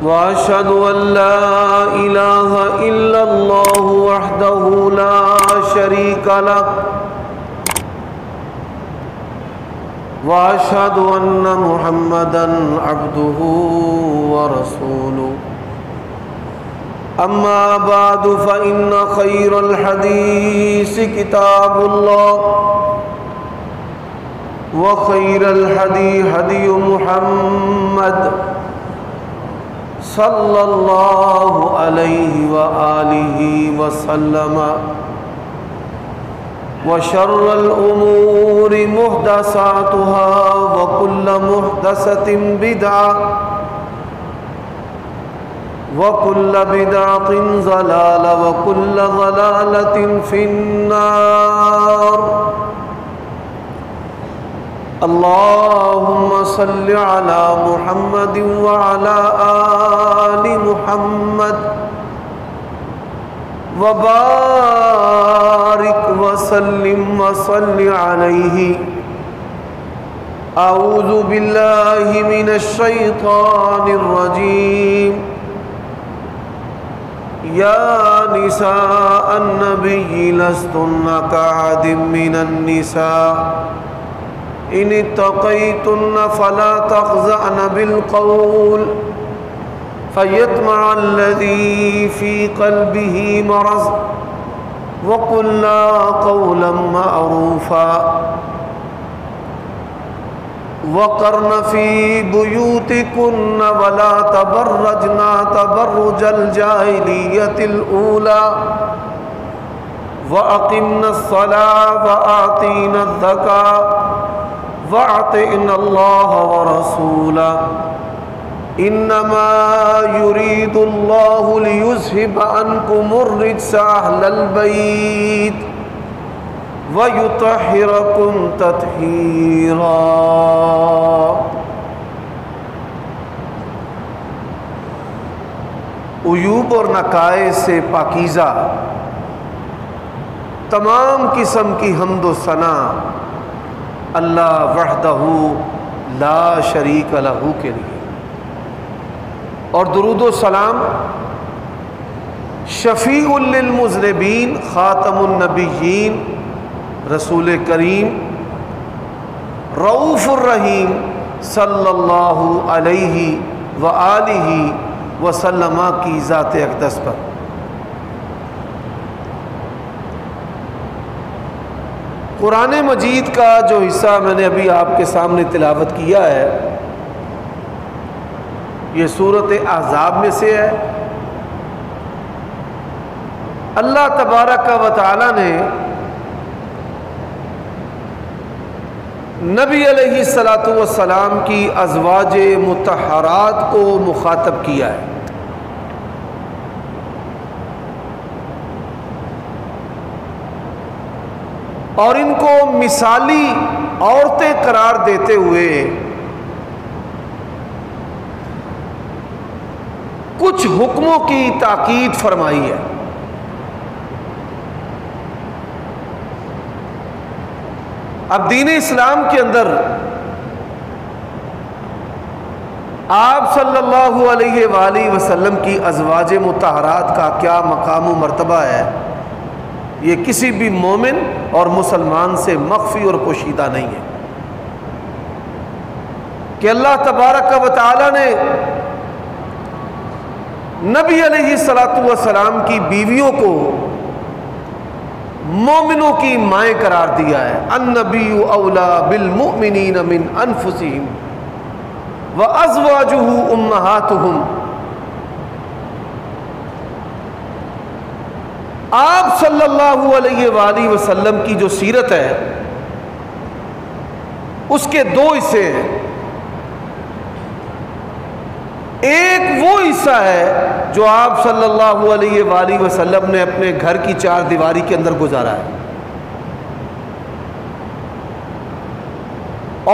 وأشهد أن لا إله إلا الله وحده لا شريك له وأشهد أن محمدًا عبده ورسوله أما بعد فإن خير الحديث كتاب الله وخير الهدي هدي محمد صلى الله عليه وآله وسلم وشر الأمور محدثاتها وكل محدثة بدعة وكل بدعة ضلالة وكل ضلالة في النار اللهم صل على محمد وعلى آل محمد وبارك وسلم وصل عليه أعوذ بالله من الشيطان الرجيم يا نساء النبي لستن كأحد من النساء إن اتقيتن فلا تخضعن بالقول فيطمع الذي في قلبه مرض وقلنا قولا معروفا وقرن في بيوتكن ولا تبرجن تبرج الجاهلية الأولى وأقمنا الصلاة وآتينا الزكاة وأطعنا الله ورسوله إنما يريد الله ليذهب عنكم الرجس أهل البيت ويطهركم تطهيرا۔ عیوب اور نقائص سے پاکیزہ تمام قسم کی حمد و ثنا اللہ وحدہ لا شریک لہ کے لیے، اور درود و سلام شفیع للمذنبین خاتم النبیین رسول کریم رؤوف الرحیم صلی اللہ علیہ وآلہ وسلم کی ذات اقدس پر۔ قرآن مجید کا جو حصہ میں نے ابھی آپ کے سامنے تلاوت کیا ہے یہ سورۃ احزاب میں سے ہے۔ اللہ تبارک و تعالی نے نبی علیہ الصلاۃ والسلام کی ازواج مطہرات کو مخاطب کیا ہے، اور ان کو مثالی عورتیں قرار دیتے ہوئے کچھ حکموں کی تاکید فرمائی ہے۔ اب دین اسلام کے اندر آپ صلی اللہ علیہ وآلہ وسلم کی ازواج مطہرات کا کیا مقام و مرتبہ ہے، یہ کسی بھی مومن اور مسلمان سے مخفی اور پوشیدہ نہیں ہے کہ اللہ تبارک و تعالی نے نبی علیہ الصلاۃ والسلام کی بیویوں کو مومنوں کی مائیں قرار دیا ہے۔ النبی اولا بالمؤمنین من انفسہم وازواجہ امہاتہم۔ آپ صلی اللہ علیہ وآلہ وسلم کی جو سیرت ہے اس کے دو حصے ہیں۔ ایک وہ حصہ ہے جو آپ صلی اللہ علیہ وآلہ وسلم نے اپنے گھر کی چار دیواری کے اندر گزارا ہے،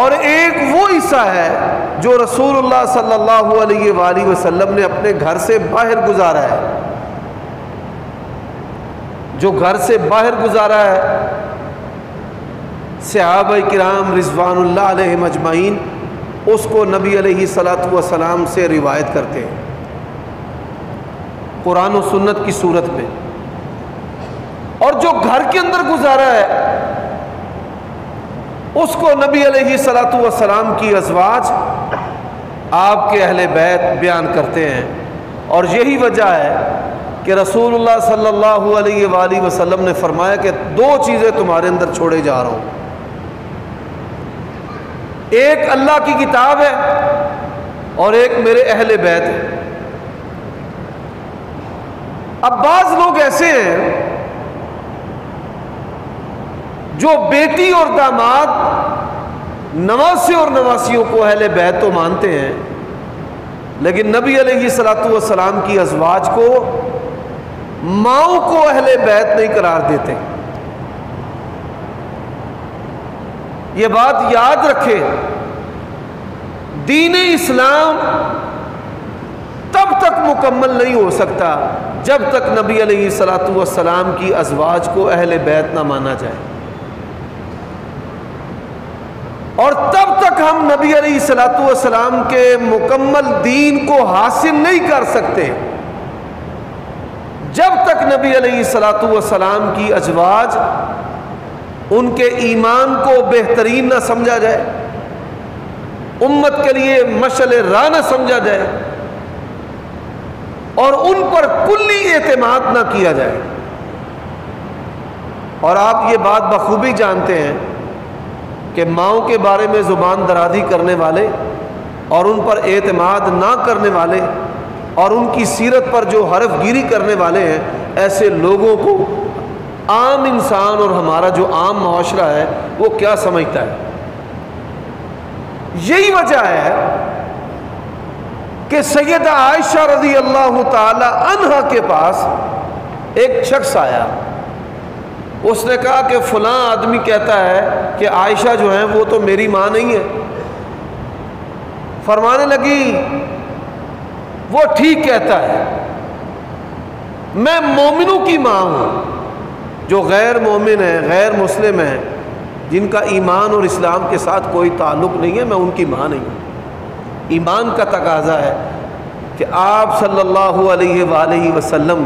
اور ایک وہ حصہ ہے جو رسول اللہ صلی اللہ علیہ وآلہ وسلم نے اپنے گھر سے باہر گزارا ہے۔ جو گھر سے باہر گزارا ہے صحابہ کرام رضوان اللہ علیہم اجمعین اس کو نبی علیہ الصلاۃ والسلام سے روایت کرتے ہیں۔ قرآن و سنت کی صورت میں، اور جو گھر کے اندر گزارا ہے اس کو نبی علیہ الصلوۃ والسلام کی ازواج، آپ کے اہل بیت بیان کرتے ہیں۔ اور یہی وجہ ہے کہ رسول اللہ صلی اللہ علیہ وآلہ وسلم نے فرمایا کہ دو چیزیں تمہارے اندر چھوڑے جا رہا ہوں، ایک اللہ کی کتاب ہے اور ایک میرے اہل بیت ہے۔ اب بعض لوگ ایسے ہیں جو بیٹی اور داماد، نواسے اور نواسیوں کو اہل بیت تو مانتے ہیں، لیکن نبی علیہ الصلوۃ والسلام کی ازواج کو، ماؤں کو اہل بیت نہیں قرار دیتے۔ یہ بات یاد رکھے، دین اسلام تب تک مکمل نہیں ہو سکتا جب تک نبی علیہ الصلوۃ والسلام کی ازواج کو اہل بیت نہ مانا جائے، اور تب تک ہم نبی علیہ الصلوۃ والسلام کے مکمل دین کو حاصل نہیں کر سکتے جب تک نبی علیہ الصلوۃ والسلام کی ازواج، ان کے ایمان کو بہترین نہ سمجھا جائے، امت کے لیے مشعل راہ نہ سمجھا جائے، اور ان پر کلی اعتماد نہ کیا جائے۔ اور آپ یہ بات بخوبی جانتے ہیں کہ ماؤں کے بارے میں زبان درازی کرنے والے اور ان پر اعتماد نہ کرنے والے اور ان کی سیرت پر جو حرف گیری کرنے والے ہیں، ایسے لوگوں کو عام انسان اور ہمارا جو عام معاشرہ ہے وہ کیا سمجھتا ہے۔ یہی وجہ ہے کہ سیدہ عائشہ رضی اللہ تعالی عنہا کے پاس ایک شخص آیا، اس نے کہا کہ فلاں آدمی کہتا ہے کہ عائشہ جو ہیں وہ تو میری ماں نہیں ہے۔ فرمانے لگی وہ ٹھیک کہتا ہے، میں مومنوں کی ماں ہوں، جو غیر مومن ہیں، غیر مسلم ہیں، جن کا ایمان اور اسلام کے ساتھ کوئی تعلق نہیں ہے، میں ان کی ماں نہیں ہوں۔ ایمان کا تقاضا ہے کہ آپ صلی اللہ علیہ وآلہ وسلم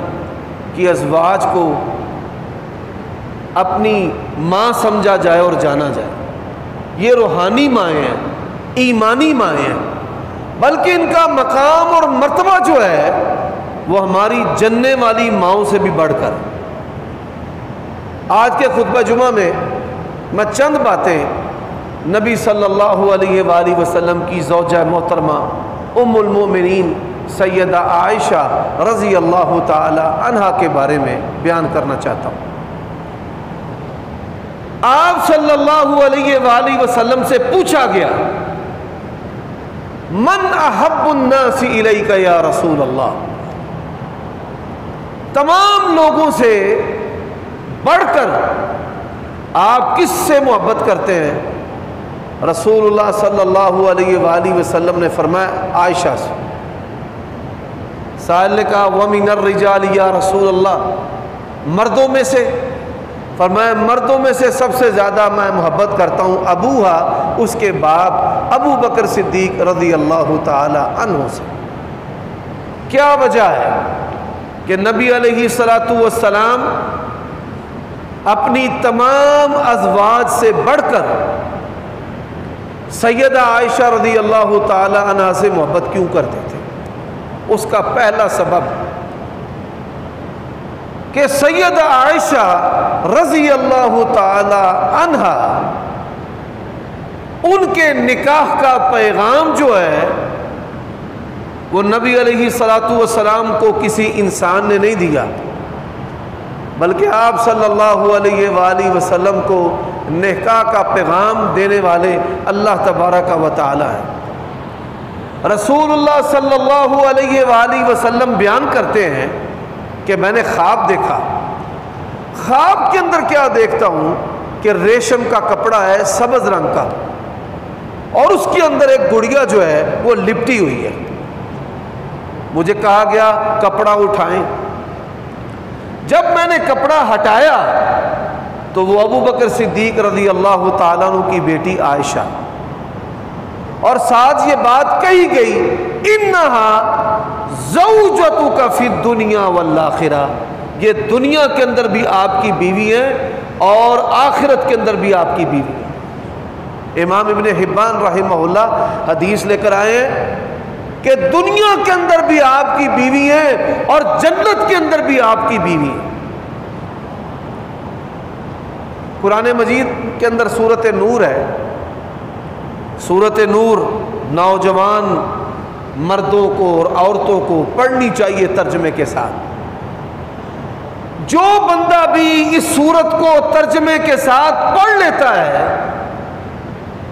کی ازواج کو اپنی ماں سمجھا جائے اور جانا جائے۔ یہ روحانی مائیں ہیں، ایمانی مائیں ہیں، بلکہ ان کا مقام اور مرتبہ جو ہے وہ ہماری جننے والی ماؤں سے بھی بڑھ کر۔ آج کے خطبہ جمعہ میں میں چند باتیں نبی صلی اللہ علیہ وآلہ وسلم کی زوجہ محترمہ ام المومنین سیدہ عائشہ رضی اللہ تعالی عنہا کے بارے میں بیان کرنا چاہتا ہوں۔ آپ صلی اللہ علیہ وآلہ وسلم سے پوچھا گیا، من احب الناس الیک یا رسول اللہ، تمام لوگوں سے بڑھ کر آپ کس سے محبت کرتے ہیں؟ رسول اللہ صلی اللہ علیہ وآلہ وسلم نے فرمایا عائشہ سے۔ سائل نے کہا وَمِنَ الرِّجَالِ یا رسول اللہ، مردوں میں سے؟ فرمایا مردوں میں سے سب سے زیادہ میں محبت کرتا ہوں ابوہا، اس کے باپ ابو بکر صدیق رضی اللہ تعالی عنہ سے۔ کیا وجہ ہے کہ نبی علیہ الصلوۃ والسلام اپنی تمام ازواج سے بڑھ کر سیدہ عائشہ رضی اللہ تعالی عنہا سے محبت کیوں کرتے تھے؟ اس کا پہلا سبب کہ سیدہ عائشہ رضی اللہ تعالی عنہا، ان کے نکاح کا پیغام جو ہے وہ نبی علیہ الصلوۃ والسلام کو کسی انسان نے نہیں دیا، بلکہ آپ صلی اللہ علیہ وآلہ وسلم کو نکاح کا پیغام دینے والے اللہ تبارک و تعالی ہے۔ رسول اللہ صلی اللہ علیہ وآلہ وسلم بیان کرتے ہیں کہ میں نے خواب دیکھا، خواب کے اندر کیا دیکھتا ہوں کہ ریشم کا کپڑا ہے سبز رنگ کا، اور اس کے اندر ایک گڑیا جو ہے وہ لپٹی ہوئی ہے۔ مجھے کہا گیا کپڑا اٹھائیں۔ جب میں نے کپڑا ہٹایا تو وہ ابو بکر صدیق رضی اللہ تعالیٰ عنہ کی بیٹی عائشہ، اور ساتھ یہ بات کہی گئی انہا زوجتک فی الدنیا والآخرہ، یہ دنیا کے اندر بھی آپ کی بیوی ہے اور آخرت کے اندر بھی آپ کی بیوی ہے۔ امام ابن حبان رحمہ اللہ حدیث لے کر آئے ہیں کہ دنیا کے اندر بھی آپ کی بیوی ہے اور جنت کے اندر بھی آپ کی بیوی ہے۔ قرآن مجید کے اندر سورۃ نور ہے، سورۃ نور نوجوان مردوں کو اور عورتوں کو پڑھنی چاہیے ترجمے کے ساتھ۔ جو بندہ بھی اس سورت کو ترجمے کے ساتھ پڑھ لیتا ہے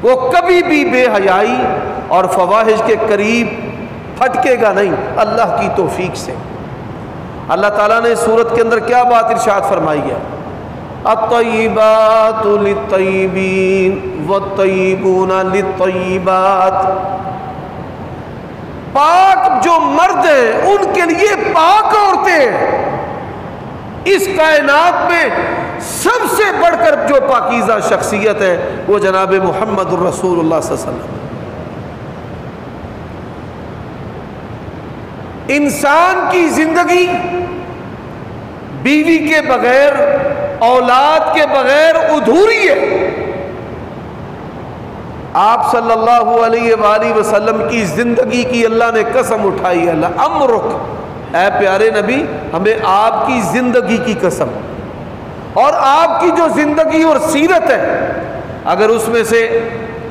وہ کبھی بھی بے حیائی اور فواحش کے قریب پھٹکے گا نہیں، اللہ کی توفیق سے۔ اللہ تعالیٰ نے اس سورت کے اندر کیا بات ارشاد فرمائی ہے؟ الطیبات للطیبین والطیبون للطیبات، پاک جو مرد ہیں ان کے لیے پاک عورتیں، اس کائنات میں سب سے بڑھ کر جو پاکیزہ شخصیت ہے وہ جناب محمد الرسول اللہ صلی اللہ علیہ وسلم۔ انسان کی زندگی بیوی کے بغیر، اولاد کے بغیر ادھوری ہے۔ آپ صلی اللہ علیہ وآلہ وسلم کی زندگی کی اللہ نے قسم اٹھائی ہے، لَأَمْرُكَ، اے پیارے نبی ہمیں آپ کی زندگی کی قسم، اور آپ کی جو زندگی اور سیرت ہے اگر اس میں سے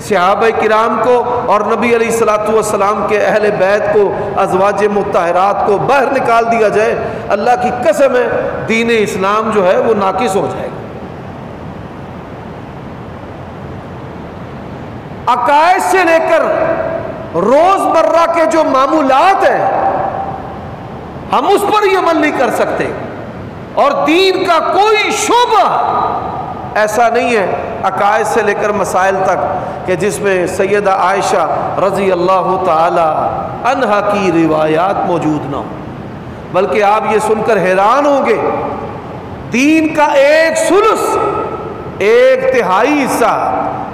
صحابہ کرام کو اور نبی علیہ الصلوۃ والسلام کے اہل بیت کو، ازواج مطہرات کو باہر نکال دیا جائے، اللہ کی قسم ہے دین اسلام جو ہے وہ ناقص ہو جائے گا۔ عقائد سے لے کر روز مرہ کے جو معمولات ہیں ہم اس پر ہی عمل نہیں کر سکتے، اور دین کا کوئی شعبہ ایسا نہیں ہے عقائد سے لے کر مسائل تک کہ جس میں سیدہ عائشہ رضی اللہ تعالی عنہا کی روایات موجود نہ ہوں، بلکہ آپ یہ سن کر حیران ہوں گے دین کا 1/3 حصہ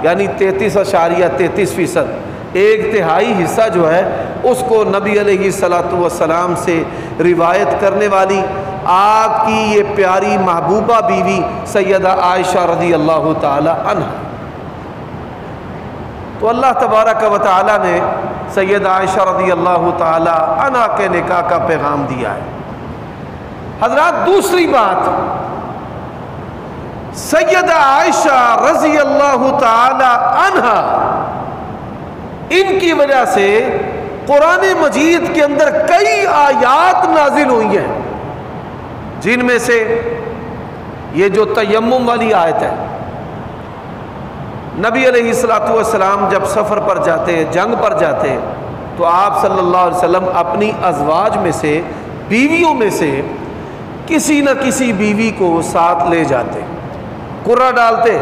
یعنی 33.33%، 1/3 حصہ جو ہے اس کو نبی علیہ الصلوۃ والسلام سے روایت کرنے والی آپ کی یہ پیاری محبوبہ بیوی سیدہ عائشہ رضی اللہ تعالی عنہ۔ تو اللہ تبارک و تعالی نے سیدہ عائشہ رضی اللہ تعالی عنہ کے نکاح کا پیغام دیا ہے۔ حضرات دوسری بات، سیدہ عائشہ رضی اللہ تعالی عنہ ان کی وجہ سے قرآن مجید کے اندر کئی آیات نازل ہوئی ہیں، جن میں سے یہ جو تیمم والی آیت ہے، نبی علیہ الصلوۃ والسلام جب سفر پر جاتے، جنگ پر جاتے، تو آپ صلی اللہ علیہ وسلم اپنی ازواج میں سے، بیویوں میں سے کسی نہ کسی بیوی کو ساتھ لے جاتے، قرہ ڈالتے،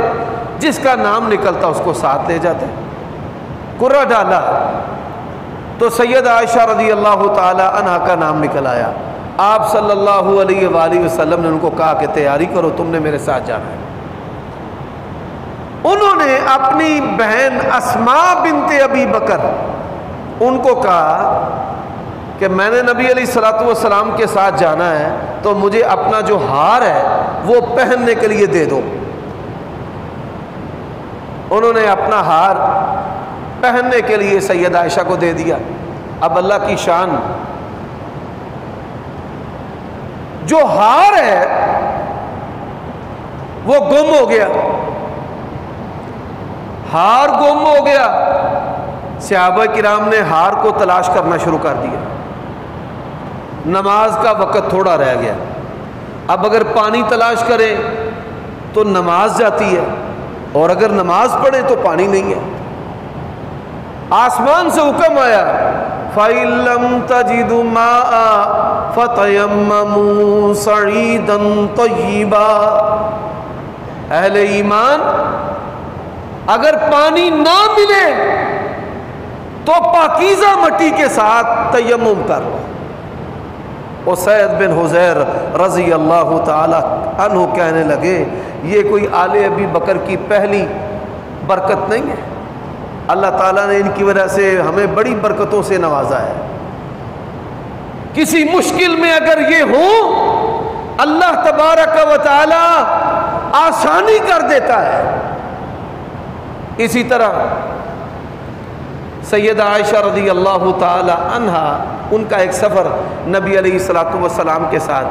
جس کا نام نکلتا اس کو ساتھ لے جاتے۔ قرہ ڈالا تو سیدہ عائشہ رضی اللہ تعالی عنہا کا نام نکل آیا۔ آپ صلی اللہ علیہ وآلہ وسلم نے ان کو کہا کہ تیاری کرو، تم نے میرے ساتھ جانا ہے۔ انہوں نے اپنی بہن اسماء بنت ابی بکر ان کو کہا کہ میں نے نبی علیہ الصلوۃ والسلام کے ساتھ جانا ہے تو مجھے اپنا جو ہار ہے وہ پہننے کے لیے دے دو۔ انہوں نے اپنا ہار پہننے کے لیے سیدہ عائشہ کو دے دیا۔ اب اللہ کی شان، جو ہار ہے وہ گم ہو گیا، ہار گم ہو گیا۔ صحابہ کرام نے ہار کو تلاش کرنا شروع کر دیا۔ نماز کا وقت تھوڑا رہ گیا، اب اگر پانی تلاش کرے تو نماز جاتی ہے، اور اگر نماز پڑھے تو پانی نہیں ہے۔ آسمان سے حکم آیا فَإِن لَّمْ تَجِدُوا مَاءً فَتَيَمَّمُوا صَعِيدًا طَيِّبًا، اہل ایمان اگر پانی نہ ملے تو پاکیزہ مٹی کے ساتھ تیمم کر لو۔ اسید بن حضیر رضی اللہ تعالی عنہ کہنے لگے یہ کوئی آل ابی بکر کی پہلی برکت نہیں ہے، اللہ تعالیٰ نے ان کی وجہ سے ہمیں بڑی برکتوں سے نوازا ہے. کسی مشکل میں اگر یہ ہو اللہ تبارک و تعالی آسانی کر دیتا ہے. اسی طرح سیدہ عائشہ رضی اللہ تعالی عنہا، ان کا ایک سفر نبی علیہ الصلوۃ والسلام کے ساتھ.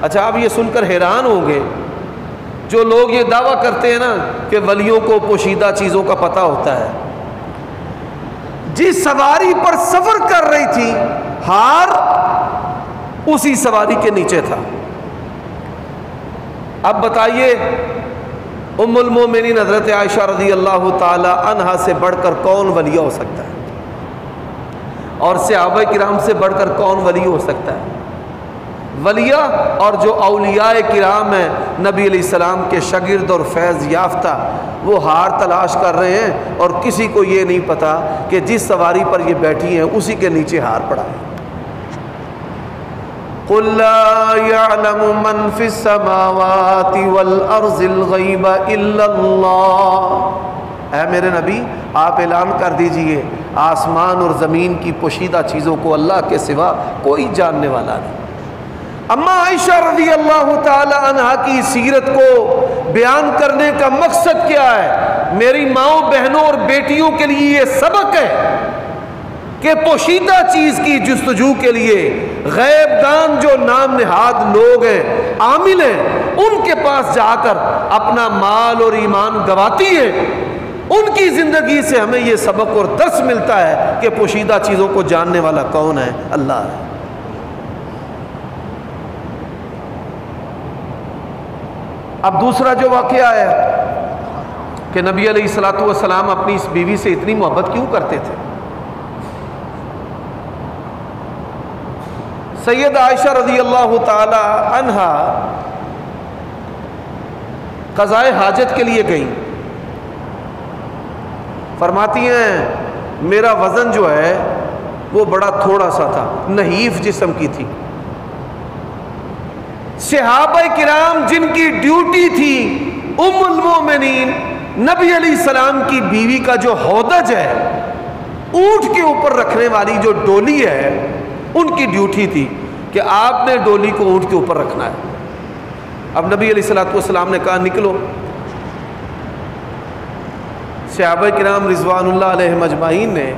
اچھا آپ یہ سن کر حیران ہوں گے، جو لوگ یہ دعویٰ کرتے ہیں نا کہ ولیوں کو پوشیدہ چیزوں کا پتہ ہوتا ہے، جس سواری پر سفر کر رہی تھی ہار اسی سواری کے نیچے تھا. اب بتائیے ام المومنین حضرت عائشہ رضی اللہ تعالی عنہا سے بڑھ کر کون ولی ہو سکتا ہے، اور صحابہ کرام سے بڑھ کر کون ولی ہو سکتا ہے؟ ولیہ اور جو اولیاء کرام ہیں نبی علیہ السلام کے شاگرد اور فیض یافتہ، وہ ہار تلاش کر رہے ہیں اور کسی کو یہ نہیں پتا کہ جس سواری پر یہ بیٹھی ہیں اسی کے نیچے ہار پڑا ہے. قُلْ لَا يَعْلَمُ مَنْ فِي السَّمَاوَاتِ وَالْأَرْضِ الْغَيْبَ إِلَّا اللَّهُ. اے میرے نبی آپ اعلان کر دیجئے آسمان اور زمین کی پوشیدہ چیزوں کو اللہ کے سوا کوئی جاننے والا نہیں. اما عائشہ رضی اللہ تعالی عنہا کی سیرت کو بیان کرنے کا مقصد کیا ہے؟ میری ماؤں بہنوں اور بیٹیوں کے لیے یہ سبق ہے کہ پوشیدہ چیز کی جستجو کے لیے غیب دان جو نام نہاد لوگ ہیں، عامل ہیں، ان کے پاس جا کر اپنا مال اور ایمان گواتی ہیں. ان کی زندگی سے ہمیں یہ سبق اور درس ملتا ہے کہ پوشیدہ چیزوں کو جاننے والا کون ہے؟ اللہ ہے. اب دوسرا جو واقعہ ہے کہ نبی علیہ الصلوۃ والسلام اپنی اس بیوی سے اتنی محبت کیوں کرتے تھے؟ سید عائشہ رضی اللہ تعالی عنہا قضاء حاجت کے لیے گئیں. فرماتی ہیں میرا وزن جو ہے وہ بڑا تھوڑا سا تھا، نحیف جسم کی تھی. صحابہ کرام جن کی ڈیوٹی تھی ام المومنین نبی علیہ السلام کی بیوی کا جو ہودج ہے، اونٹ کے اوپر رکھنے والی جو ڈولی ہے، ان کی ڈیوٹی تھی کہ آپ نے ڈولی کو اونٹ کے اوپر رکھنا ہے. اب نبی علیہ الصلوۃ والسلام نے کہا نکلو. صحابہ کرام رضوان اللہ علیہم اجمعین نے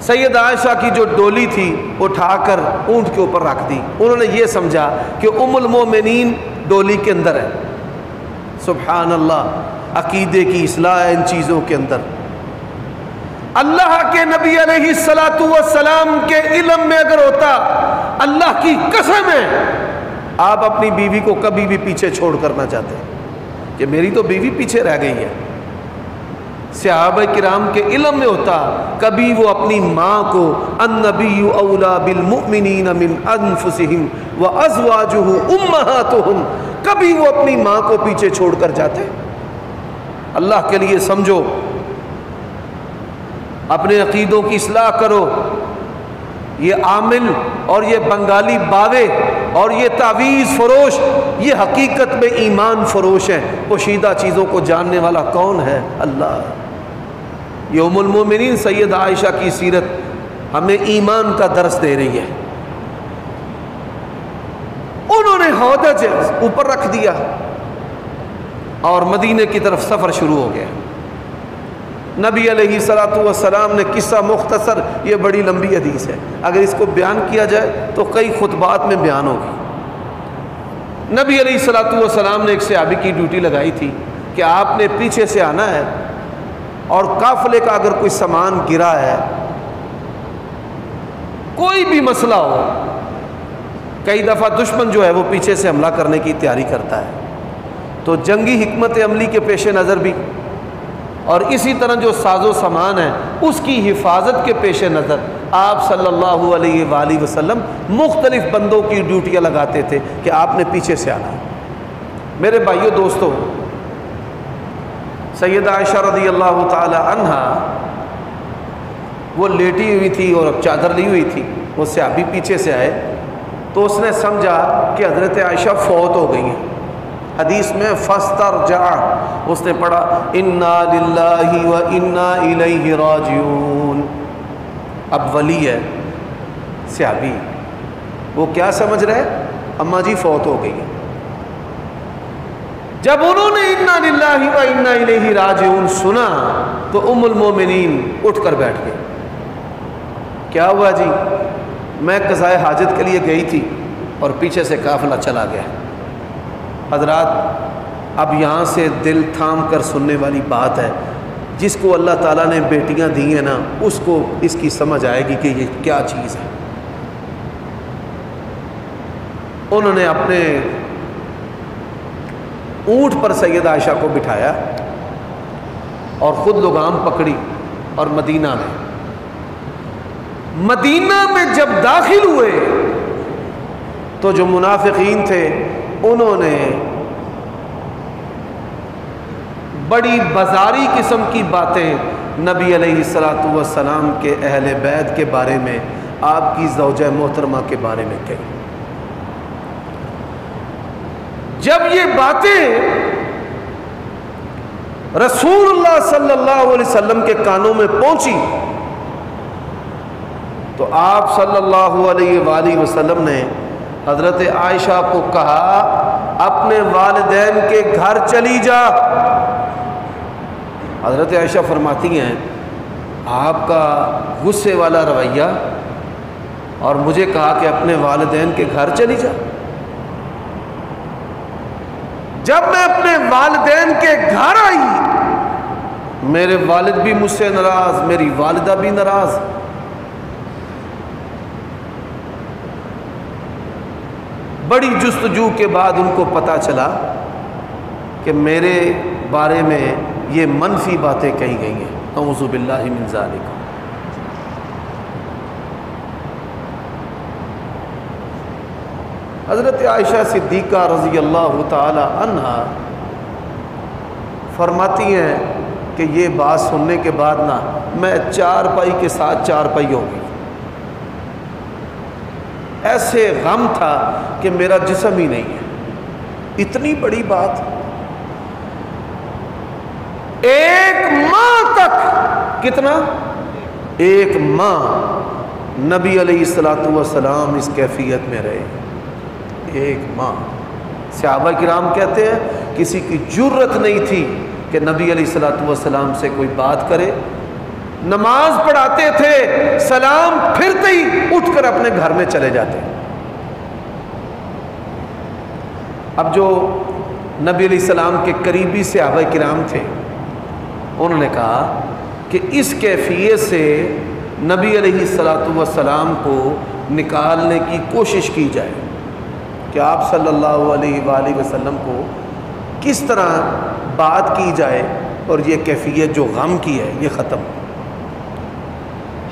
سید عائشہ کی جو ڈولی تھی اٹھا کر اونٹ کے اوپر رکھ دی. انہوں نے یہ سمجھا کہ ام المومنین ڈولی کے اندر ہے. سبحان اللہ، عقیدے کی اصلاح ہے ان چیزوں کے اندر. اللہ کے نبی علیہ الصلوۃ والسلام کے علم میں اگر ہوتا، اللہ کی قسم ہے آپ اپنی بیوی کو کبھی بھی پیچھے چھوڑ کر نہ جاتے کہ میری تو بیوی پیچھے رہ گئی ہے. صحابہ کرام کے علم میں ہوتا کبھی وہ اپنی ماں کو النبی اولا بالمؤمنین من انفسہم وازواجہ امہاتہم، کبھی وہ اپنی ماں کو پیچھے چھوڑ کر جاتے؟ اللہ کے لیے سمجھو، اپنے عقیدوں کی اصلاح کرو. یہ عامل اور یہ بنگالی باوے اور یہ تعویذ فروش یہ حقیقت میں ایمان فروش ہیں. پوشیدہ چیزوں کو جاننے والا کون ہے؟ اللہ. یہ ام المومنین سید عائشہ کی سیرت ہمیں ایمان کا درس دے رہی ہے. انہوں نے ہودج اوپر رکھ دیا اور مدینے کی طرف سفر شروع ہو گیا. نبی علیہ الصلوۃ والسلام نے قصہ مختصر، یہ بڑی لمبی حدیث ہے، اگر اس کو بیان کیا جائے تو کئی خطبات میں بیان ہوگی. نبی علیہ الصلوۃ والسلام نے ایک صحابی کی ڈیوٹی لگائی تھی کہ آپ نے پیچھے سے آنا ہے اور قافلے کا اگر کوئی سامان گرا ہے، کوئی بھی مسئلہ ہو، کئی دفعہ دشمن جو ہے وہ پیچھے سے حملہ کرنے کی تیاری کرتا ہے، تو جنگی حکمت عملی کے پیش نظر بھی اور اسی طرح جو ساز و سامان ہے اس کی حفاظت کے پیش نظر آپ صلی اللہ علیہ وآلہ وسلم مختلف بندوں کی ڈیوٹیاں لگاتے تھے کہ آپ نے پیچھے سے آنا. میرے بھائیو دوستو، سیدہ عائشہ رضی اللہ تعالی عنہا وہ لیٹی ہوئی تھی اور چادر لی ہوئی تھی. وہ صحابی پیچھے سے آئے تو اس نے سمجھا کہ حضرت عائشہ فوت ہو گئی ہیں. حدیث میں فاسترجع، اس نے پڑھا انا للہ و انا الیہ راجعون۔ اب ولی ہے، صحابی، وہ کیا سمجھ رہے؟ اماں جی فوت ہو گئی ہے۔ جب انہوں نے انا للہ و انا الیہ راجعون سنا تو ام المومنین اٹھ کر بیٹھ گئی۔ کیا ہوا جی؟ میں قضائے حاجت کے لیے گئی تھی اور پیچھے سے قافلہ چلا گیا۔ حضرات اب یہاں سے دل تھام کر سننے والی بات ہے، جس کو اللہ تعالیٰ نے بیٹیاں دی ہیں نا، اس کو اس کی سمجھ آئے گی کہ یہ کیا چیز ہے۔ انہوں نے اپنے اونٹ پر سید عائشہ کو بٹھایا اور خود لگام پکڑی اور مدینہ میں جب داخل ہوئے تو جو منافقین تھے انہوں نے بڑی بازاری قسم کی باتیں نبی علیہ الصلوۃ والسلام کے اہل بیت کے بارے میں، آپ کی زوجہ محترمہ کے بارے میں کہی۔ جب یہ باتیں رسول اللہ صلی اللہ علیہ وسلم کے کانوں میں پہنچی تو آپ صلی اللہ علیہ وآلہ وسلم نے حضرت عائشہ کو کہا اپنے والدین کے گھر چلی جا۔ حضرت عائشہ فرماتی ہیں آپ کا غصے والا رویہ، اور مجھے کہا کہ اپنے والدین کے گھر چلی جا۔ جب میں اپنے والدین کے گھر آئی، میرے والد بھی مجھ سے ناراض، میری والدہ بھی ناراض۔ بڑی جستجو کے بعد ان کو پتہ چلا کہ میرے بارے میں یہ منفی باتیں کہی گئی ہیں، اعوذ باللہ من ذالک۔ حضرت عائشہ صدیقہ رضی اللہ تعالی عنہا فرماتی ہیں کہ یہ بات سننے کے بعد نا میں چارپائی کے ساتھ چارپائی ہو گئی، ایسے غم تھا کہ میرا جسم ہی نہیں ہے۔ اتنی بڑی بات، ایک ماہ تک، کتنا؟ ایک ماہ نبی علیہ الصلوۃ والسلام اس کیفیت میں رہے، ایک ماہ۔ صحابہ کرام کہتے ہیں کسی کی جرت نہیں تھی کہ نبی علیہ الصلوۃ والسلام سے کوئی بات کرے۔ نماز پڑھاتے تھے، سلام پھرتے ہی اٹھ کر اپنے گھر میں چلے جاتے۔ اب جو نبی علیہ السلام کے قریبی صحابہ کرام تھے انہوں نے کہا کہ اس کیفیت سے نبی علیہ الصلوۃ والسلام کو نکالنے کی کوشش کی جائے کہ آپ صلی اللہ علیہ وآلہ وسلم کو کس طرح بات کی جائے اور یہ کیفیت جو غم کی ہے یہ ختم۔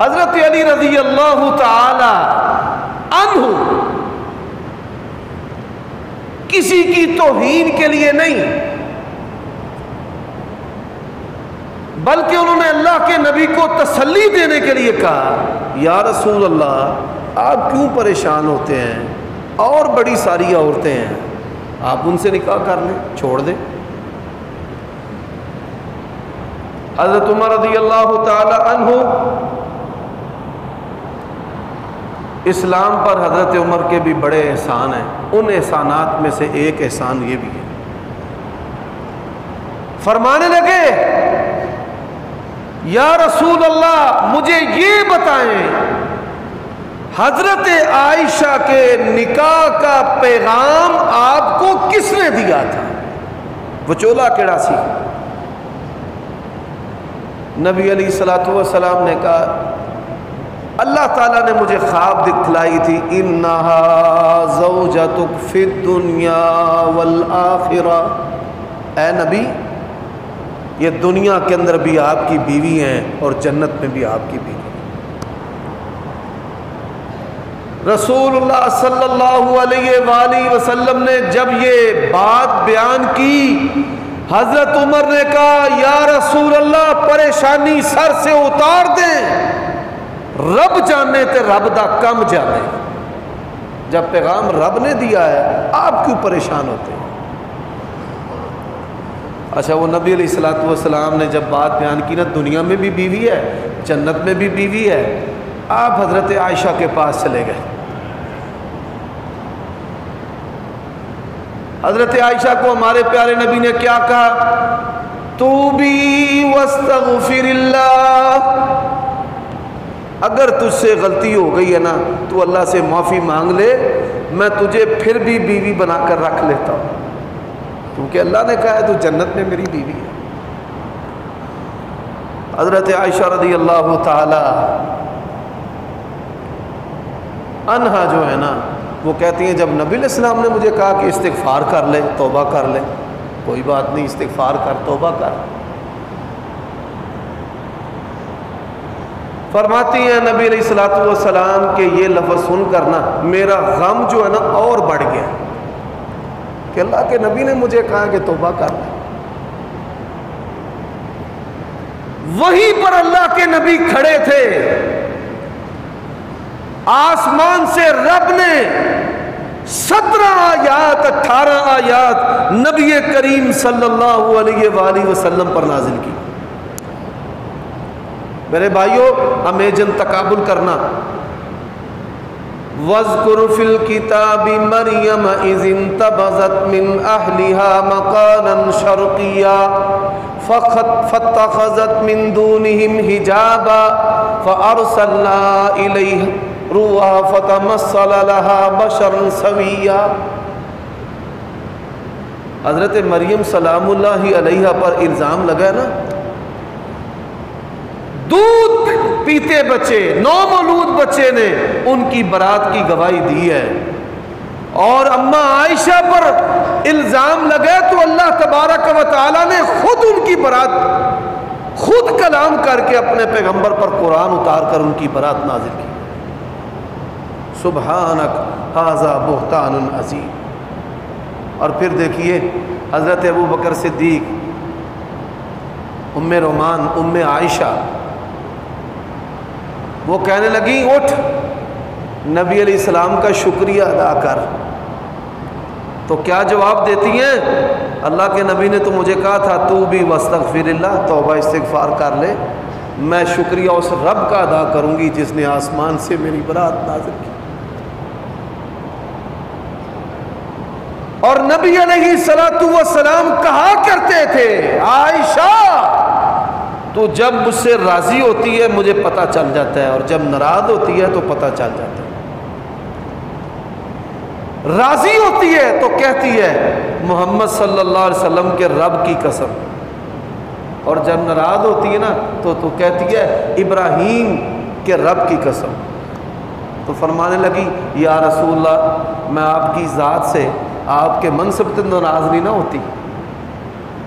حضرت علی رضی اللہ تعالی عنہ کسی کی توہین کے لیے نہیں، بلکہ انہوں نے اللہ کے نبی کو تسلی دینے کے لیے کہا یا رسول اللہ آپ کیوں پریشان ہوتے ہیں، اور بڑی ساری عورتیں ہیں، آپ ان سے نکاح کر لیں، چھوڑ دیں۔ حضرت عمر رضی اللہ تعالی عنہ، اسلام پر حضرت عمر کے بھی بڑے احسان ہیں، ان احسانات میں سے ایک احسان یہ بھی ہے، فرمانے لگے یا رسول اللہ مجھے یہ بتائیں حضرت عائشہ کے نکاح کا پیغام آپ کو کس نے دیا تھا، وہ چولا کیڑا سی؟ نبی علیہ الصلوۃ والسلام نے کہا اللہ تعالیٰ نے مجھے خواب دکھلائی تھی، انہا زوجتک فی الدنیا والآخرہ، اے نبی یہ دنیا کے اندر بھی آپ کی بیوی ہیں اور جنت میں بھی آپ کی بیوی۔ رسول اللہ صلی اللہ علیہ وآلہ وسلم نے جب یہ بات بیان کی، حضرت عمر نے کہا یا رسول اللہ پریشانی سر سے اتار دیں، رب جانے تے رب دا کم جانے، جب پیغام رب نے دیا ہے آپ کیوں پریشان ہوتے ہیں؟ اچھا وہ نبی علیہ الصلوۃ والسلام نے جب بات بیان کی نا دنیا میں بھی بیوی ہے جنت میں بھی بیوی ہے، آپ حضرت عائشہ کے پاس چلے گئے. حضرت عائشہ کو ہمارے پیارے نبی نے کیا کہا؟ توبی واستغفر اللہ، اگر تجھ سے غلطی ہو گئی ہے نا تو اللہ سے معافی مانگ لے، میں تجھے پھر بھی بیوی بنا کر رکھ لیتا ہوں، کیونکہ اللہ نے کہا ہے تو جنت میں میری بیوی ہے. حضرت عائشہ رضی اللہ تعالی عنہا جو ہے نا وہ کہتی ہیں جب نبی علیہ السلام نے مجھے کہا کہ استغفار کر لے، توبہ کر لے، کوئی بات نہیں استغفار کر، توبہ کر. فرماتی ہیں نبی علیہ الصلوۃ والسلام کہ یہ لفظ سن کر نا میرا غم جو ہے نا اور بڑھ گیا کہ اللہ کے نبی نے مجھے کہا کہ توبہ کر لے. وہیں پر اللہ کے نبی کھڑے تھے، آسمان سے رب نے 17 آیات 18 آیات نبی کریم صلی اللہ علیہ وآلہ وسلم پر نازل کی. میرے بھائیوں امیجن تقابل کرنا. وَاذْكُرْ فِي الْكِتَابِ مَرْيَمَ إِذِ انْتَبَذَتْ مِنْ أَهْلِهَا مَكَانًا شَرْقِيًّا فَاتَّخَذَتْ مِنْ دُونِهِمْ حِجَابًا فَأَرْسَلْنَا إِلَيْهَا روحا فتمثل لها بشرا سویا. حضرت مریم سلام اللہ علیہ پر الزام لگا نا، دودھ پیتے بچے نومولود بچے نے ان کی برات کی گواہی دی ہے، اور اماں عائشہ پر الزام لگا تو اللہ تبارک و تعالی نے خود ان کی برات خود کلام کر کے اپنے پیغمبر پر قرآن اتار کر ان کی برات نازل کی. سبحانک ھذا بہتان عظیم. اور پھر دیکھیے حضرت ابو بکر صدیق، ام رومان، ام عائشہ، وہ کہنے لگی اٹھ نبی علیہ السلام کا شکریہ ادا کر. تو کیا جواب دیتی ہیں؟ اللہ کے نبی نے تو مجھے کہا تھا تو بھی واستغفر اللہ، توبہ استغفار کر لے، میں شکریہ اس رب کا ادا کروں گی جس نے آسمان سے میری برات نازل کی. اور نبی علیہ الصلوۃ والسلام کہا کرتے تھے عائشہ تو جب مجھ سے راضی ہوتی ہے مجھے پتہ چل جاتا ہے، اور جب ناراض ہوتی ہے تو پتہ چل جاتا ہے. راضی ہوتی ہے تو کہتی ہے محمد صلی اللہ علیہ وسلم کے رب کی قسم، اور جب ناراض ہوتی ہے نا تو کہتی ہے ابراہیم کے رب کی قسم. تو فرمانے لگی یا رسول اللہ میں آپ کی ذات سے، آپ کے منصب سے ناراض نہیں نہ ہوتی،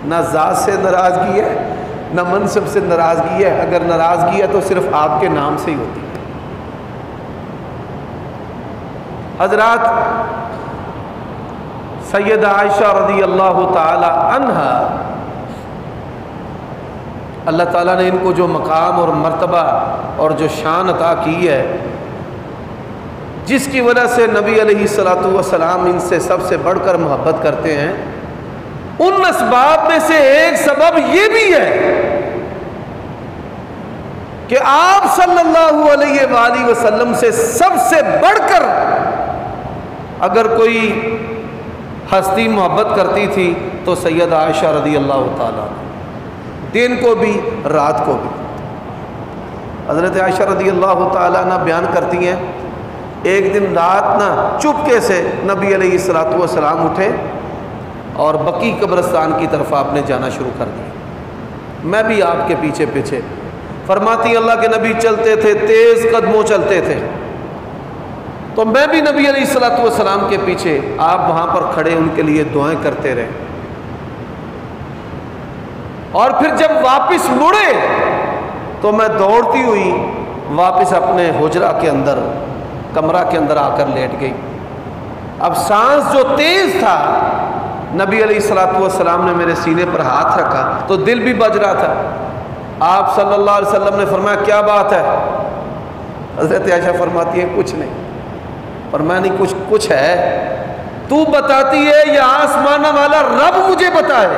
نہ ذات سے ناراضگی ہے نہ منصب سے ناراضگی ہے، اگر ناراضگی ہے تو صرف آپ کے نام سے ہی ہوتی ہے. حضرات سیدہ عائشہ رضی اللہ تعالی عنہا، اللہ تعالیٰ نے ان کو جو مقام اور مرتبہ اور جو شان عطا کی ہے، جس کی وجہ سے نبی علیہ الصلوۃ والسلام ان سے سب سے بڑھ کر محبت کرتے ہیں، ان اسباب میں سے ایک سبب یہ بھی ہے کہ آپ صلی اللہ علیہ وآلہ وسلم سے سب سے بڑھ کر اگر کوئی ہستی محبت کرتی تھی تو سیدہ عائشہ رضی اللہ تعالیٰ، دن کو بھی رات کو بھی. حضرت عائشہ رضی اللہ تعالیٰ عنہ بیان کرتی ہیں ایک دن رات نا چپکے سے نبی علیہ الصلوۃ والسلام اٹھے اور بقیع قبرستان کی طرف آپ نے جانا شروع کر دیا، میں بھی آپ کے پیچھے پیچھے. فرماتی اللہ کے نبی چلتے تھے، تیز قدموں چلتے تھے، تو میں بھی نبی علیہ الصلوۃ والسلام کے پیچھے، آپ وہاں پر کھڑے ان کے لیے دعائیں کرتے رہے. اور پھر جب واپس مڑے تو میں دوڑتی ہوئی واپس اپنے حجرہ کے اندر، کمرہ کے اندر آ کر لیٹ گئی. اب سانس جو تیز تھا، نبی علیہ الصلوۃ والسلام نے میرے سینے پر ہاتھ رکھا تو دل بھی بج رہا تھا. آپ صلی اللہ علیہ وسلم نے فرمایا کیا بات ہے؟ حضرت عائشہ فرماتی ہے کچھ نہیں. فرمایا نہیں کچھ ہے، تو بتاتی ہے یا آسمان والا رب مجھے بتائے؟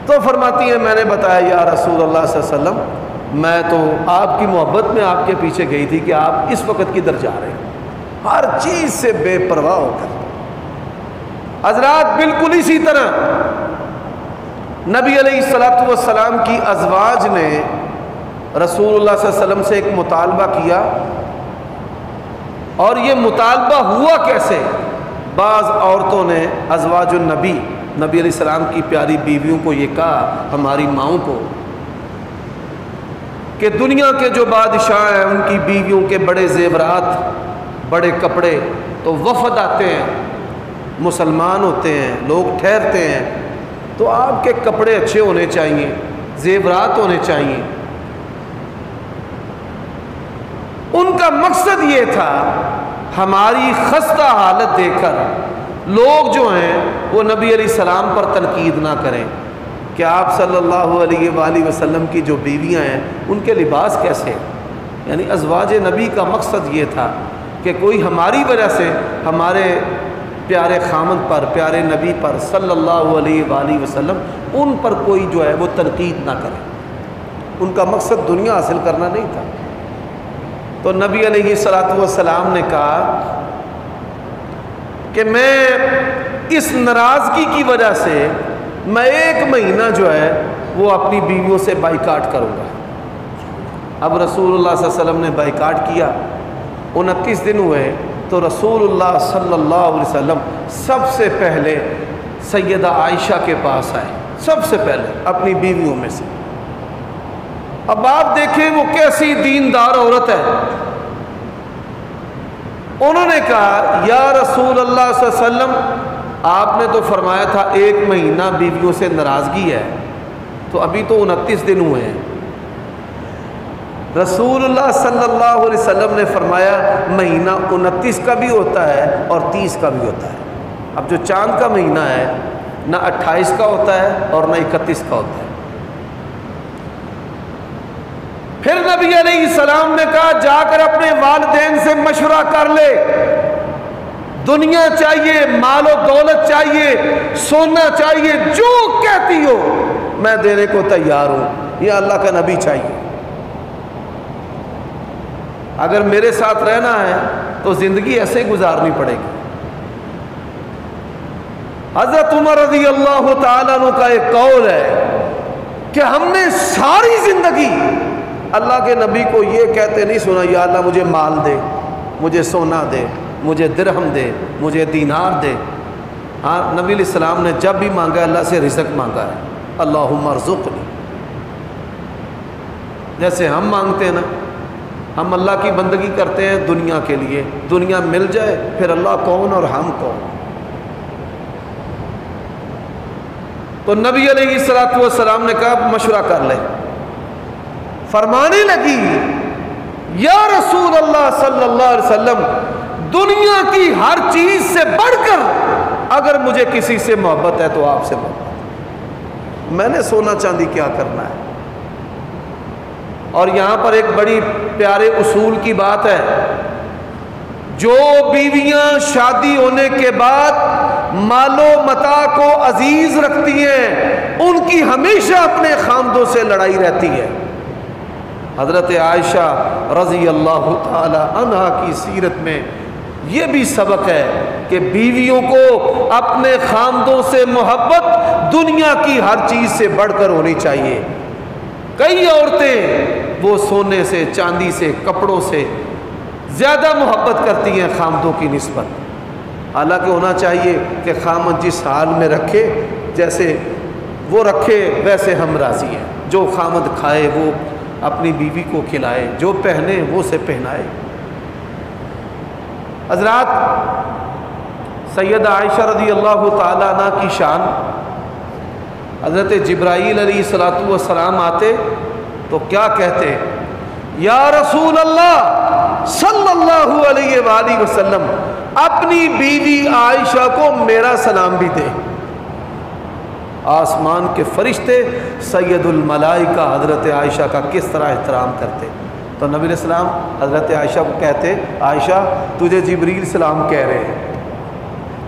تو فرماتی ہیں میں نے بتایا یا رسول اللہ صلی اللہ علیہ وسلم میں تو آپ کی محبت میں آپ کے پیچھے گئی تھی کہ آپ اس وقت کدھر جا رہے ہیں، ہر چیز سے بے پرواہ ہو کر۔ حضرات بالکل اسی طرح نبی علیہ الصلوۃ والسلام کی ازواج نے رسول اللہ صلی اللہ علیہ وسلم سے ایک مطالبہ کیا، اور یہ مطالبہ ہوا کیسے؟ بعض عورتوں نے ازواج النبی، نبی علیہ السلام کی پیاری بیویوں کو یہ کہا، ہماری ماؤں کو، کہ دنیا کے جو بادشاہ ہیں ان کی بیویوں کے بڑے زیورات، بڑے کپڑے، تو وفد آتے ہیں، مسلمان ہوتے ہیں، لوگ ٹھہرتے ہیں، تو آپ کے کپڑے اچھے ہونے چاہیے، زیورات ہونے چاہیے۔ ان کا مقصد یہ تھا ہماری خستہ حالت دیکھ کر لوگ جو ہیں وہ نبی علیہ السلام پر تنقید نہ کریں کہ آپ صلی اللہ علیہ وآلہ وسلم کی جو بیویاں ہیں ان کے لباس کیسے ہیں۔ یعنی ازواج نبی کا مقصد یہ تھا کہ کوئی ہماری وجہ سے ہمارے پیارے خامد پر، پیارے نبی پر صلی اللہ علیہ وآلہ وسلم، ان پر کوئی جو ہے وہ تنقید نہ کرے۔ ان کا مقصد دنیا حاصل کرنا نہیں تھا۔ تو نبی علیہ الصلوۃ والسلام نے کہا کہ میں اس ناراضگی کی وجہ سے میں 1 مہینہ جو ہے وہ اپنی بیویوں سے بائیکاٹ کروں گا۔ اب رسول اللہ صلی اللہ علیہ وسلم نے بائیکاٹ کیا، 29 دن ہوئے تو رسول اللہ صلی اللہ علیہ وسلم سب سے پہلے سیدہ عائشہ کے پاس آئے، سب سے پہلے اپنی بیویوں میں سے۔ اب آپ دیکھیں وہ کیسی دیندار عورت ہے۔ انہوں نے کہا یا رسول اللہ صلی اللہ علیہ وسلم آپ نے تو فرمایا تھا 1 مہینہ بیویوں سے ناراضگی ہے، تو ابھی تو 29 دن ہوئے ہیں۔ رسول اللہ صلی اللہ علیہ وسلم نے فرمایا مہینہ 29 کا بھی ہوتا ہے اور 30 کا بھی ہوتا ہے۔ اب جو چاند کا مہینہ ہے نہ 28 کا ہوتا ہے اور نہ 31 کا ہوتا ہے۔ پھر نبی علیہ السلام نے کہا جا کر اپنے والدین سے مشورہ کر لے، دنیا چاہیے، مال و دولت چاہیے، سونا چاہیے، جو کہتی ہو میں دینے کو تیار ہوں، یہ اللہ کا نبی چاہیے۔ اگر میرے ساتھ رہنا ہے تو زندگی ایسے ہی گزارنی پڑے گی۔ حضرت عمر رضی اللہ تعالیٰ عنہ کا ایک قول ہے کہ ہم نے ساری زندگی اللہ کے نبی کو یہ کہتے نہیں سنا یا اللہ مجھے مال دے، مجھے سونا دے، مجھے درہم دے، مجھے دینار دے۔ ہاں نبی علیہ السلام نے جب بھی مانگا اللہ سے رزق مانگا ہے، اللہم ارزقنی۔ جیسے ہم مانگتے ہیں نا، ہم اللہ کی بندگی کرتے ہیں دنیا کے لیے، دنیا مل جائے پھر اللہ کون اور ہم کون۔ تو نبی علیہ الصلوۃ والسلام نے کہا مشورہ کر لے۔ فرمانے لگی یا رسول اللہ صلی اللہ علیہ وسلم دنیا کی ہر چیز سے بڑھ کر اگر مجھے کسی سے محبت ہے تو آپ سے محبت، میں نے سونا چاندی کیا کرنا ہے۔ اور یہاں پر ایک بڑی پیارے اصول کی بات ہے، جو بیویاں شادی ہونے کے بعد مال و متاع کو عزیز رکھتی ہیں ان کی ہمیشہ اپنے خامدوں سے لڑائی رہتی ہے۔ حضرت عائشہ رضی اللہ تعالی عنہا کی سیرت میں یہ بھی سبق ہے کہ بیویوں کو اپنے خامدوں سے محبت دنیا کی ہر چیز سے بڑھ کر ہونی چاہیے۔ کئی عورتیں وہ سونے سے، چاندی سے، کپڑوں سے زیادہ محبت کرتی ہیں خامدوں کی نسبت۔ حالانکہ ہونا چاہیے کہ خامد جس حال میں رکھے جیسے وہ رکھے ویسے ہم راضی ہیں، جو خامد کھائے وہ اپنی بیوی کو کھلائے، جو پہنے وہ سے پہنائے۔ حضرات سیدہ عائشہ رضی اللہ تعالیٰ عنہ کی شان، حضرت جبرائیل علیہ الصلوۃ والسلام آتے تو کیا کہتے؟ یا رسول اللہ صلی اللہ علیہ وآلہ وسلم اپنی بیوی عائشہ کو میرا سلام بھی دے۔ آسمان کے فرشتے سید الملائکہ حضرت عائشہ کا کس طرح احترام کرتے۔ تو نبی علیہ السلام حضرت عائشہ کو کہتے عائشہ تجھے جبریل سلام کہہ رہے ہیں،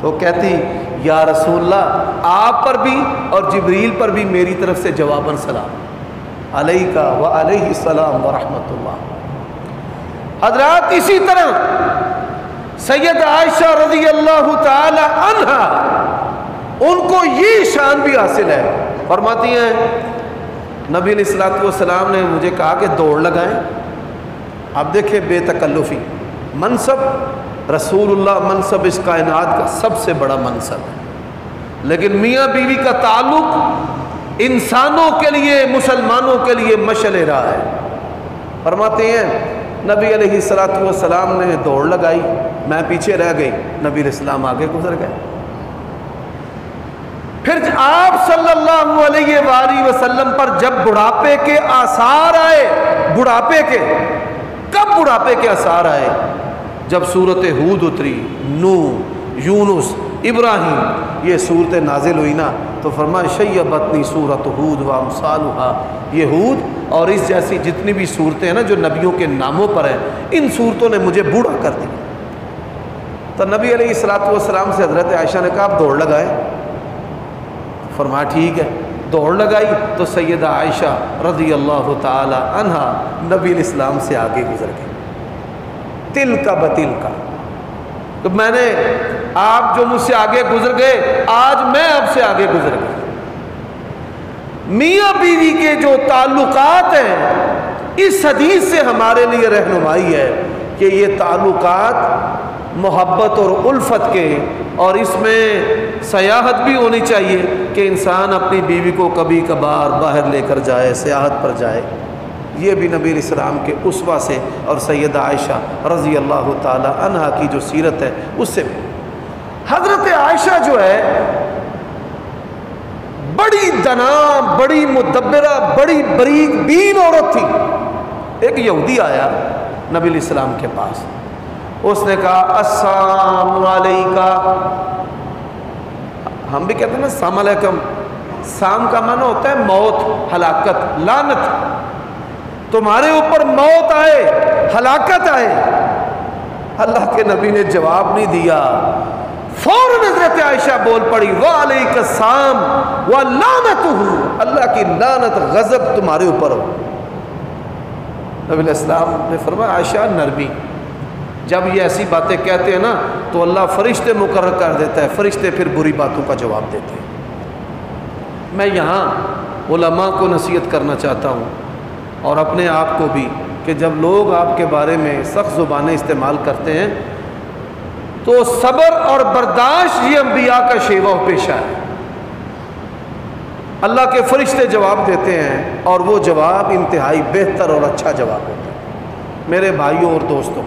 تو کہتی یا رسول اللہ آپ پر بھی اور جبریل پر بھی میری طرف سے جواباً سلام علیکہ و علیہ السلام ورحمۃ اللہ۔ حضرات اسی طرح سید عائشہ رضی اللہ تعالی عنہا ان کو یہ شان بھی حاصل ہے، فرماتی ہیں نبی علیہ الصلوۃ والسلام نے مجھے کہا کہ دوڑ لگائیں۔ اب دیکھیں بے تکلفی، منصب رسول اللہ منصب اس کائنات کا سب سے بڑا منصب ہے، لیکن میاں بیوی کا تعلق انسانوں کے لیے مسلمانوں کے لیے مشعل راہ ہے۔ فرماتے ہیں نبی علیہ الصلوۃ والسلام نے دوڑ لگائی، میں پیچھے رہ گئی، نبی علیہ السلام آگے گزر گئے۔ پھر آپ صلی اللہ علیہ وآلہ وسلم پر جب بڑھاپے کے آثار آئے، بڑھاپے کے، کب بڑھاپے کے آثار آئے؟ جب سورت ہود اتری، نوح، یونس، ابراہیم، یہ صورتیں نازل ہوئی نا، تو فرمایا شیبتنی سورت ہود و امثالھا، یہ ہود اور اس جیسی جتنی بھی صورتیں ہیں نا جو نبیوں کے ناموں پر ہیں، ان صورتوں نے مجھے بوڑھا کر دیا۔ تو نبی علیہ الصلوۃ والسلام سے حضرت عائشہ نے کہا آپ دوڑ لگائیں، فرمایا ٹھیک ہے، دوڑ لگائی تو سیدہ عائشہ رضی اللہ تعالی عنہا نبی علیہ السلام سے آگے گزر گئی، تل کا بتل کا۔ تو میں نے آپ جو مجھ سے آگے گزر گئے، آج میں آپ سے آگے گزر گئی۔ میاں بیوی کے جو تعلقات ہیں، اس حدیث سے ہمارے لیے رہنمائی ہے کہ یہ تعلقات محبت اور الفت کے، اور اس میں سیاحت بھی ہونی چاہیے کہ انسان اپنی بیوی کو کبھی کبھار باہر لے کر جائے، سیاحت پر جائے، یہ بھی نبی علیہ السلام کے اسوہ سے اور سیدہ عائشہ رضی اللہ تعالی عنہا کی جو سیرت ہے اس سے بھی۔ حضرت عائشہ جو ہے بڑی دنا، بڑی مدبرہ، بڑی بریک بین عورت تھی۔ ایک یہودی آیا نبی علیہ السلام کے پاس، اس نے کہا السلام علیکہ، ہم بھی کہتے ہیں نا السلام علیکم، سام کا معنی ہوتا ہے موت، ہلاکت، لعنت، تمہارے اوپر موت آئے، ہلاکت آئے۔ اللہ کے نبی نے جواب نہیں دیا، فوراً حضرت عائشہ بول پڑی وعلیک السلام ولعنتہ، اللہ کی لعنت، غضب تمہارے اوپر ہو۔ نبی علیہ السلام نے فرمایا عائشہ نرمی، جب یہ ایسی باتیں کہتے ہیں نا تو اللہ فرشتے مقرر کر دیتا ہے، فرشتے پھر بری باتوں کا جواب دیتے ہیں۔ میں یہاں علماء کو نصیحت کرنا چاہتا ہوں اور اپنے آپ کو بھی کہ جب لوگ آپ کے بارے میں سخت زبانیں استعمال کرتے ہیں تو صبر اور برداشت یہ انبیاء کا شیوہ و پیشہ ہے۔ اللہ کے فرشتے جواب دیتے ہیں اور وہ جواب انتہائی بہتر اور اچھا جواب ہوتا ہے۔ میرے بھائیوں اور دوستوں،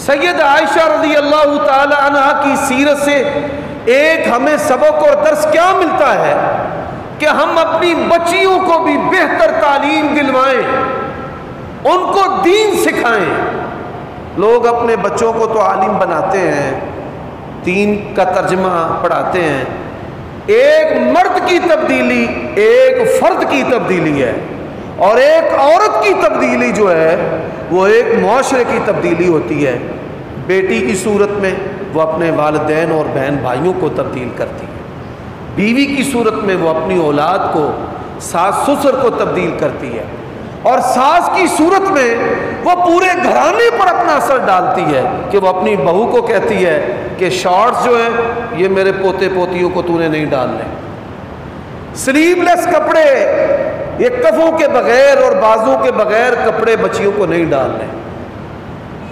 سید عائشہ رضی اللہ تعالی عنہا کی سیرت سے ایک ہمیں سبق اور درس کیا ملتا ہے کہ ہم اپنی بچیوں کو بھی بہتر تعلیم دلوائیں، ان کو دین سکھائیں۔ لوگ اپنے بچوں کو تو عالم بناتے ہیں، دین کا ترجمہ پڑھاتے ہیں، ایک مرد کی تبدیلی ایک فرد کی تبدیلی ہے، اور ایک عورت کی تبدیلی جو ہے وہ ایک معاشرے کی تبدیلی ہوتی ہے۔ بیٹی کی صورت میں وہ اپنے والدین اور بہن بھائیوں کو تبدیل کرتی ہے، بیوی کی صورت میں وہ اپنی اولاد کو، ساس سسر کو تبدیل کرتی ہے، اور ساس کی صورت میں وہ پورے گھرانے پر اپنا اثر ڈالتی ہے کہ وہ اپنی بہو کو کہتی ہے کہ شارٹس جو ہیں یہ میرے پوتے پوتیوں کو تو نے نہیں ڈالنے، سلیو لیس کپڑے، یہ کفوں کے بغیر اور بازوں کے بغیر کپڑے بچیوں کو نہیں ڈالنے۔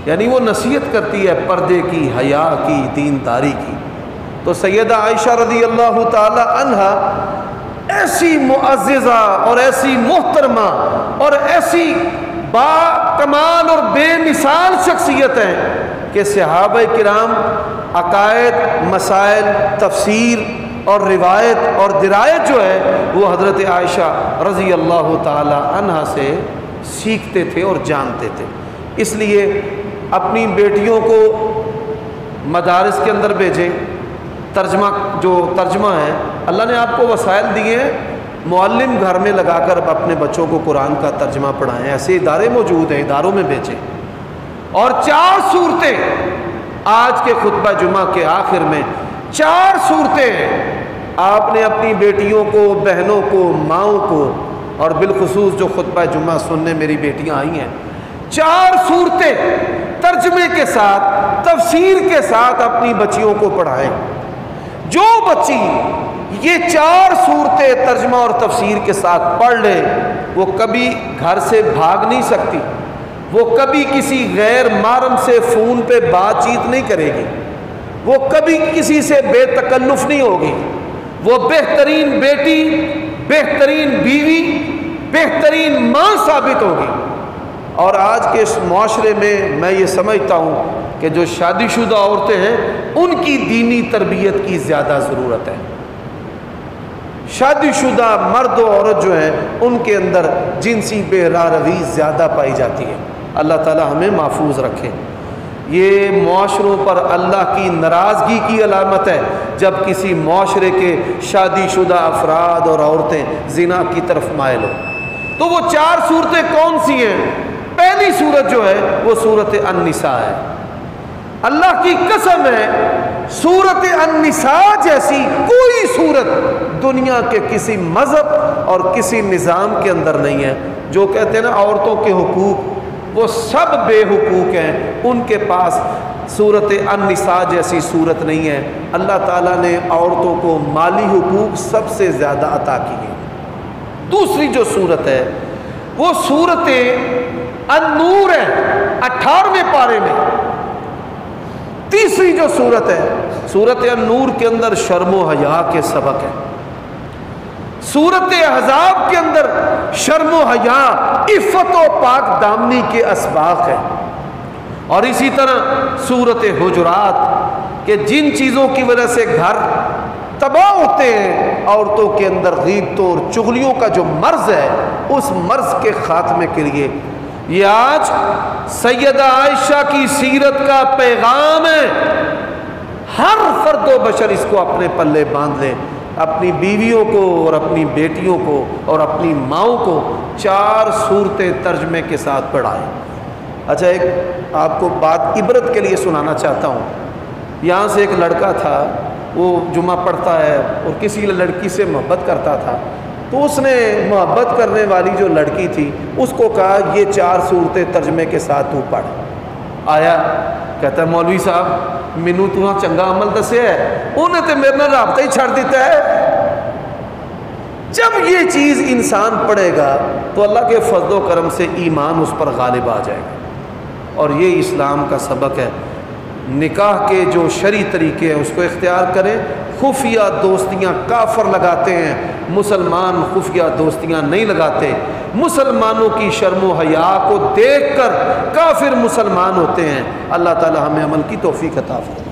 یعنی وہ نصیحت کرتی ہے پردے کی، حیا کی، دینداری کی۔ تو سیدہ عائشہ رضی اللہ تعالی عنہا ایسی معززہ اور ایسی محترمہ اور ایسی با کمال اور بے مثال شخصیت ہیں کہ صحابہ کرام عقائد، مسائل، تفسیر اور روایت اور درایت جو ہے وہ حضرت عائشہ رضی اللہ تعالی عنہا سے سیکھتے تھے اور جانتے تھے۔ اس لیے اپنی بیٹیوں کو مدارس کے اندر بھیجیں، ترجمہ ہے، اللہ نے آپ کو وسائل دیے ہیں، معلم گھر میں لگا کر اپنے بچوں کو قرآن کا ترجمہ پڑھائیں، ایسے ادارے موجود ہیں، اداروں میں بھیجیں۔ اور 4 صورتیں آج کے خطبہ جمعہ کے آخر میں 4 صورتیں ہیں آپ نے اپنی بیٹیوں کو، بہنوں کو، ماؤں کو، اور بالخصوص جو خطبہ جمعہ سننے میری بیٹیاں آئی ہیں، 4 صورتیں ترجمے کے ساتھ، تفسیر کے ساتھ اپنی بچیوں کو پڑھائیں۔ جو بچی یہ 4 صورتیں ترجمہ اور تفسیر کے ساتھ پڑھ لے وہ کبھی گھر سے بھاگ نہیں سکتی، وہ کبھی کسی غیر محرم سے فون پہ بات چیت نہیں کرے گی، وہ کبھی کسی سے بے تکلف نہیں ہوگی، وہ بہترین بیٹی، بہترین بیوی، بہترین ماں ثابت ہوگی۔ اور آج کے اس معاشرے میں یہ سمجھتا ہوں کہ جو شادی شدہ عورتیں ہیں ان کی دینی تربیت کی زیادہ ضرورت ہے۔ شادی شدہ مرد و عورت جو ہیں ان کے اندر جنسی بے روی زیادہ پائی جاتی ہے۔ اللہ تعالی ہمیں محفوظ رکھے۔ یہ معاشروں پر اللہ کی ناراضگی کی علامت ہے جب کسی معاشرے کے شادی شدہ افراد اور عورتیں زنا کی طرف مائل ہو۔ تو وہ 4 صورتیں کون سی ہیں؟ پہلی صورت جو ہے وہ صورت النساء ہے۔ اللہ کی قسم ہے صورت النساء جیسی کوئی صورت دنیا کے کسی مذہب اور کسی نظام کے اندر نہیں ہے۔ جو کہتے ہیں نا عورتوں کے حقوق، وہ سب بے حقوق ہیں، ان کے پاس صورت النساء جیسی صورت نہیں ہے۔ اللہ تعالیٰ نے عورتوں کو مالی حقوق سب سے زیادہ عطا کیے۔ دوسری جو صورت ہے وہ صورت النور ہے 18ویں پارے میں۔ تیسری جو صورت ہے صورت النور کے اندر شرم و حیا کے سبق ہے۔ صورت احزاب کے اندر شرم و حیا، عفت و پاک دامنی کے اسباق ہے۔ اور اسی طرح صورت حجرات کہ جن چیزوں کی وجہ سے گھر تباہ ہوتے ہیں، عورتوں کے اندر غیبتوں اور چغلیوں کا جو مرض ہے، اس مرض کے خاتمے کے لیے یہ آج سیدہ عائشہ کی سیرت کا پیغام ہے۔ ہر فرد و بشر اس کو اپنے پلے باندھ لے، اپنی بیویوں کو اور اپنی بیٹیوں کو اور اپنی ماؤں کو 4 صورتیں ترجمے کے ساتھ پڑھائیں۔ اچھا، ایک آپ کو بات عبرت کے لیے سنانا چاہتا ہوں۔ یہاں سے ایک لڑکا تھا، وہ جمعہ پڑھتا ہے اور کسی لڑکی سے محبت کرتا تھا، تو اس نے محبت کرنے والی جو لڑکی تھی اس کو کہا یہ 4 صورتیں ترجمے کے ساتھ تو پڑھ۔ آیا، کہتا ہے مولوی صاحب مینوں تو چنگا عمل دسے ہے، انہیں تو میرے نال رابطہ ہی چھڑ دیتا ہے۔ جب یہ چیز انسان پڑھے گا تو اللہ کے فضل و کرم سے ایمان اس پر غالب آ جائے گا۔ اور یہ اسلام کا سبق ہے۔ نکاح کے جو شرعی طریقے ہیں اس کو اختیار کریں۔ خفیہ دوستیاں کافر لگاتے ہیں، مسلمان خفیہ دوستیاں نہیں لگاتے۔ مسلمانوں کی شرم و حیا کو دیکھ کر کافر مسلمان ہوتے ہیں۔ اللہ تعالی ہمیں عمل کی توفیق عطا فرمائے۔